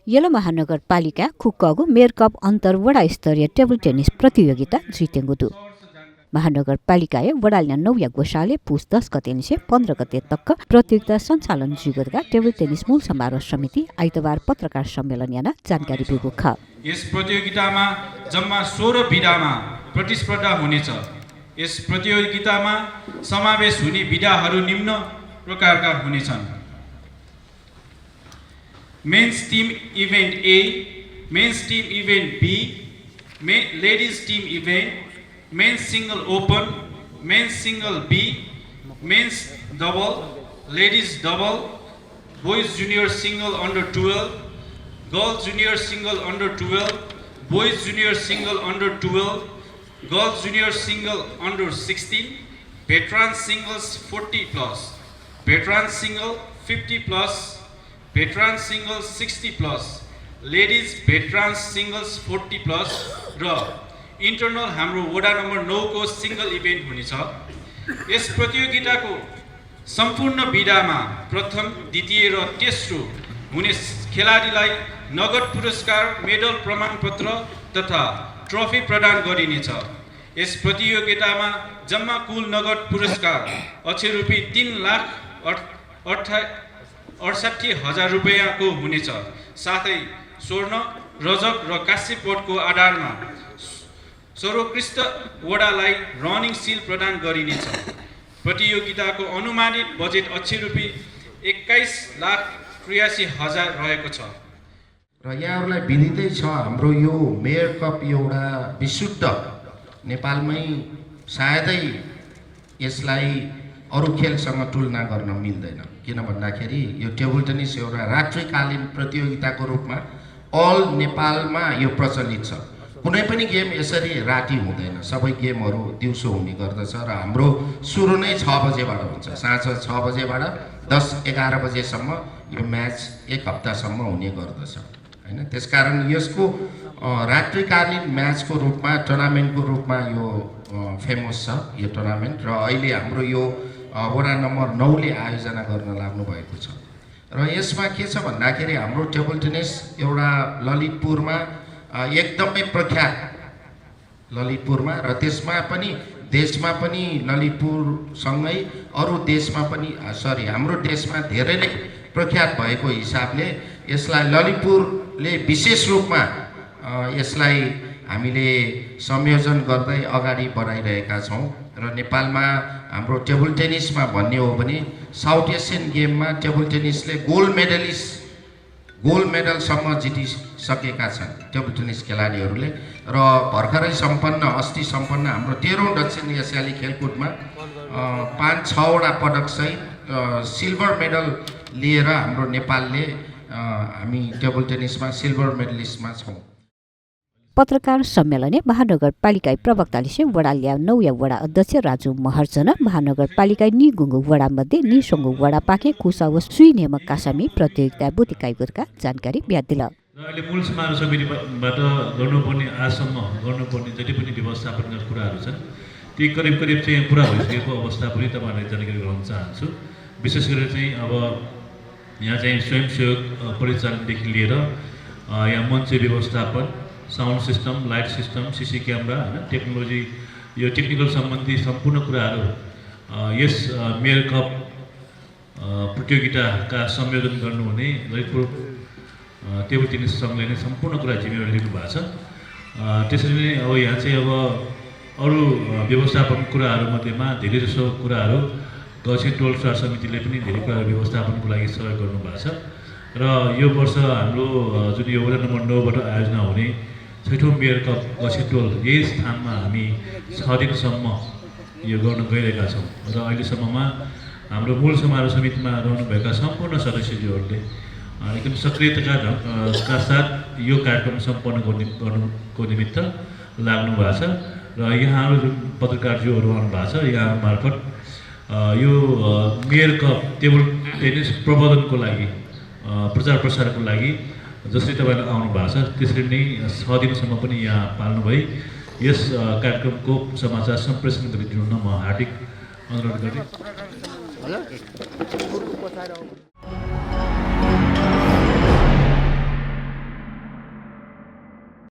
Yellow महानगरपालिका खुक्कगु mayor cup अन्तर वडा स्तरीय टेबल टेनिस प्रतियोगिता जितेंगुदु महानगरपालिका वडाल्या 9 या गोशाले पुस 10 गतेनिसे 15 गते तक प्रतियोगिता सञ्चालन जुगतका टेबल टेनिस मूल समारोह समिति आइतबार पत्रकार सम्मेलन याना जानकारी दिएको छ। यस प्रतियोगितामा जम्मा 16 विधामा प्रतिस्पर्धा हुनेछ। यस प्रतियोगितामा समावेश हुने विधाहरू निम्न प्रकारका हुनेछन्। Men's team event A, men's team event B, ladies team event, men's single open, men's single B, men's double, ladies double, boys junior single under 12, girls junior single under 12, boys junior single under 12, girls junior single under 16, veteran singles 40+, veteran single 50+, veteran singles 60+, ladies veteran singles 40+ र internal हाम्रो वडा number 9 को single event हुनेछ। यस प्रतियोगिताको सम्पूर्ण विधामा प्रथम, द्वितीय र तेस्रो हुने खेलाडीलाई नगद पुरस्कार, मेडल, प्रमाणपत्र तथा ट्रफी प्रदान गरिनेछ। यस प्रतियोगितामा जम्मा कुल नगद पुरस्कार अक्षय रुपैयाँ 3,68,000 रुपैयाँको हुनेछ। साथै स्वर्ण, रजत र काँस्य पदकको आधारमा सर्वोत्कृष्ट वडालाई रनिङ सिल प्रदान गरिनेछ। प्रतियोगिताको अनुमानित बजेट अक्षय रुपैयाँ 21,83,000 रहेको छ। र यहाँहरूलाई विदितै छ हाम्रो यो मेयर कप एउटा विशुद्ध नेपालमै सायदै यसलाई अरू खेलसँग तुलना गर्न मिल्दैन। किन भन्दाखेरि यो टेबल टेनिस एउटा राष्ट्रियकालीन प्रतियोगिताको रूपमा अल नेपालमा यो प्रचलित छ। कुनै पनि गेम यसरी राति हुँदैन, सबै गेमहरू दिउँसो हुने गर्दछ र हाम्रो सुरु नै 6 बजेबाट हुन्छ। साँझ 6 बजेबाट 10-11 बजेसम्म यो म्याच एक हप्तासम्म हुने गर्दछ हैन। त्यसकारण यसको रात्रिकालीन म्याचको रूपमा, टुर्नामेन्टको रूपमा यो फेमस छ यो टुर्नामेन्ट। र अहिले हाम्रो यो वडा नम्बर 9 ले आयोजना गर्न लाग्नु भएको छ। र यसमा के छ भन्दाखेरि हाम्रो टेबल टेनिस एउटा ललितपुरमा एकदमै प्रख्यात ललितपुरमा, र त्यसमा पनि देशमा पनि ललितपुरसँगै अरू देशमा पनि हाम्रो देशमा धेरै नै प्रख्यात भएको हिसाबले यसलाई ललितपुरले विशेष रूपमा यसलाई हामीले संयोजन गर्दै अगाडि बढाइरहेका छौँ। र नेपालमा हाम्रो टेबल टेनिसमा भन्ने हो भने साउथ एसियन गेममा टेबल टेनिसले गोल्ड मेडलसम्म जितिसकेका छन् टेबल टेनिस खेलाडीहरूले। र भर्खरै अस्ति सम्पन्न हाम्रो 13औं दक्षिण एसियाली खेलकुदमा 5-6 वटा पदकसहित सिल्भर मेडल लिएर हाम्रो नेपालले हामी टेबल टेनिसमा सिल्भर मेडलिस्टमा छौँ। पत्रकार सम्मेलने महानगरपालिका प्रवक्ताले वडाल्या 9 या वडा अध्यक्ष राजु महर्जन महानगरपालिका निगुङ्गु वडा मध्ये निसंगु वडा पाके कुसा व सुई नियमक कासामी प्रतियोगिता बुतिकाइगुरका जानकारी ब्यादिल। अहिले मूल समारोह समितिबाट गर्नुपर्ने आजसम्म गर्नुपर्ने जति पनि व्यवस्थापनका कुराहरू छन् ती करिब चाहिँ पुरा भइसकेको अवस्था पनि तपाईहरुलाई जानकारी गराउन चाहन्छु। विशेष गरेर चाहिँ अब यहाँ चाहिँ स्वयंसेवक परिचालनदेखि लिएर यहाँ मञ्च व्यवस्थापन, sound system, light system, CC camera हैन, टेक्नोलोजी, यो टेक्निकल सम्बन्धी सम्पूर्ण कुराहरू यस मेयर कप प्रतियोगिताका संयोजन गर्नुहुने ललितपुर टेबल टेनिस सङ्घले नै सम्पूर्ण कुरा जिम्मेवारी लिनु भएको छ। त्यसरी नै अब यहाँ चाहिँ अब अरू व्यवस्थापन कुराहरूमध्येमा धेरै जसो कुराहरू गौसी टोल स्वार समितिले पनि धेरै कुराहरू व्यवस्थापनको लागि सहयोग गर्नुभएको छ। र यो वर्ष हाम्रो जुन यो वडा नम्बर 9 बाट आयोजना हुने 6औं मेयर कप गौसी टोल यही स्थानमा हामी 6 दिनसम्म यो गर्न गइरहेका छौँ। र अहिलेसम्ममा हाम्रो मूल समारोह समितिमा रहनुभएका सम्पूर्ण सदस्यज्यूहरूले एकदम सक्रियताका साथ यो कार्यक्रम सम्पन्न गर्नुको निमित्त लाग्नु भएको छ। र यहाँहरू जुन पत्रकारज्यूहरू आउनु भएको छ, यहाँ मार्फत यो मेयर कप टेबल टेनिस प्रबन्धनको लागि, प्रचार प्रसारको लागि जसरी तपाईहरु आउनु भएको छ त्यसरी नै 6 दिनसम्म पनि यहाँ पाल्नु भई यस कार्यक्रमको समाचार सम्प्रेषण गरिदिनु म हार्दिक अनुरोध गर्दै